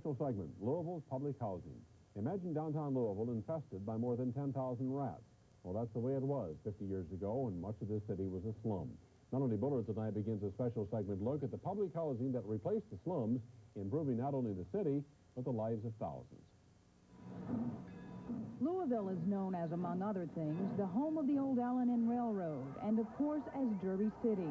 Special segment, Louisville's public housing. Imagine downtown Louisville infested by more than 10,000 rats. Well, that's the way it was 50 years ago, and much of this city was a slum. Melanie Bullard tonight begins a special segment look at the public housing that replaced the slums, improving not only the city, but the lives of thousands. Louisville is known as, among other things, the home of the old L&N Railroad, and of course as Derby City.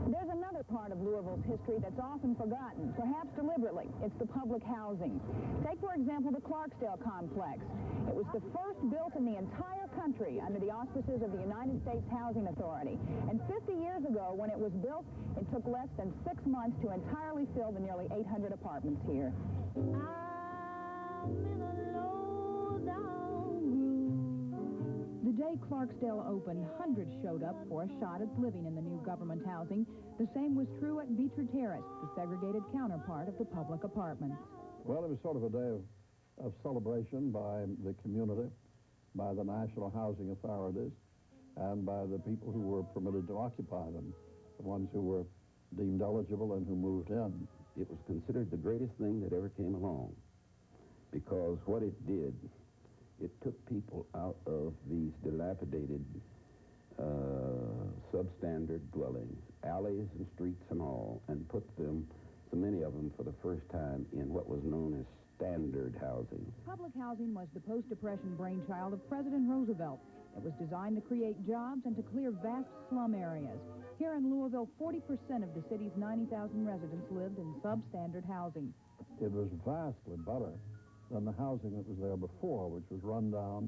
There's another part of Louisville's history that's often forgotten, perhaps deliberately. It's the public housing. Take, for example, the Clarksdale Complex. It was the first built in the entire country under the auspices of the United States Housing Authority. And 50 years ago, when it was built, it took less than 6 months to entirely fill the nearly 800 apartments here. The day Clarksdale opened, hundreds showed up for a shot at living in the new government housing. The same was true at Beecher Terrace, the segregated counterpart of the public apartments. Well, it was sort of a day of celebration by the community, by the national housing authorities, and by the people who were permitted to occupy them, the ones who were deemed eligible and who moved in. It was considered the greatest thing that ever came along, because what it did, it took people out of these dilapidated, substandard dwellings, alleys and streets and all, and put them, so many of them for the first time, in what was known as standard housing. Public housing was the post-Depression brainchild of President Roosevelt. It was designed to create jobs and to clear vast slum areas. Here in Louisville, 40% of the city's 90,000 residents lived in substandard housing. It was vastly better than the housing that was there before, which was run down,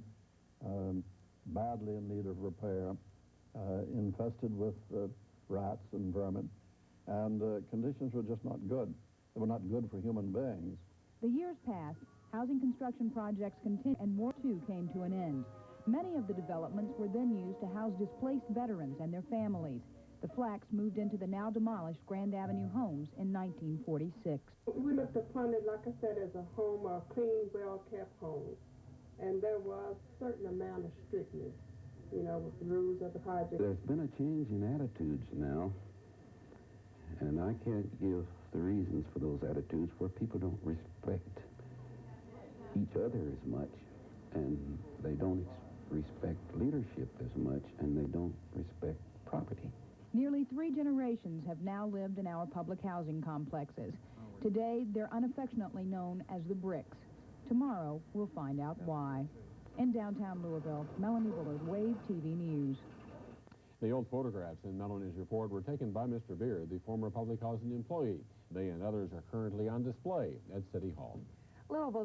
badly in need of repair, infested with rats and vermin, and conditions were just not good. They were not good for human beings. The years passed, housing construction projects continued, and more too came to an end. Many of the developments were then used to house displaced veterans and their families. The Flacks moved into the now demolished Grand Avenue homes in 1946. We looked upon it, like I said, as a home, a clean, well-kept home. And there was a certain amount of strictness, you know, with the rules of the project. There's been a change in attitudes now, and I can't give the reasons for those attitudes, where people don't respect each other as much, and they don't respect leadership as much, and they don't respect property. Nearly 3 generations have now lived in our public housing complexes. Today, they're unaffectionately known as the Bricks. Tomorrow, we'll find out why. In downtown Louisville, Melanie Bullard, Wave TV News. The old photographs in Melanie's report were taken by Mr. Beard, the former public housing employee. They and others are currently on display at City Hall. Louisville's